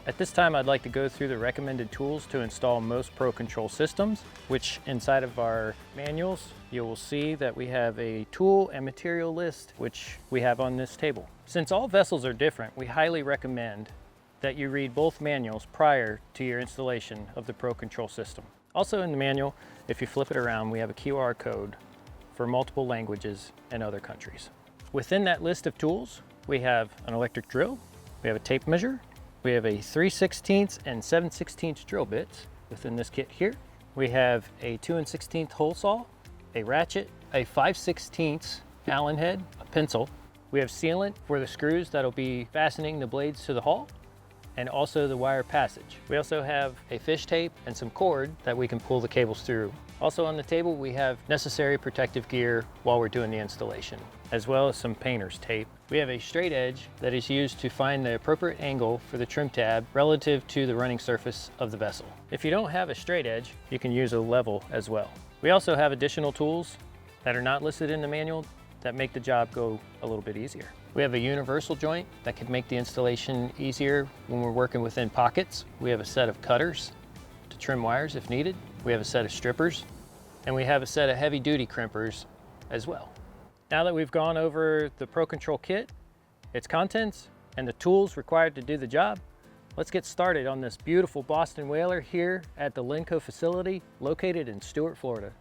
At this time, I'd like to go through the recommended tools to install most Pro Control systems, which inside of our manuals, you will see that we have a tool and material list, which we have on this table. Since all vessels are different, we highly recommend that you read both manuals prior to your installation of the Pro Control system. Also in the manual, if you flip it around, we have a QR code for multiple languages and other countries. Within that list of tools, we have an electric drill, we have a tape measure, we have a 3/16 and 7/16 drill bits within this kit here. We have a 2 1/16 hole saw, a ratchet, a 5/16 Allen head, a pencil. We have sealant for the screws that'll be fastening the blades to the hull, and also the wire passage. We also have a fish tape and some cord that we can pull the cables through. Also on the table, we have necessary protective gear while we're doing the installation, as well as some painter's tape. We have a straight edge that is used to find the appropriate angle for the trim tab relative to the running surface of the vessel. If you don't have a straight edge, you can use a level as well. We also have additional tools that are not listed in the manual that make the job go a little bit easier. We have a universal joint that can make the installation easier when we're working within pockets. We have a set of cutters to trim wires if needed. We have a set of strippers, and we have a set of heavy duty crimpers as well. Now that we've gone over the Pro Control kit, its contents, and the tools required to do the job, let's get started on this beautiful Boston whaler here at the Lenco facility located in Stuart, Florida.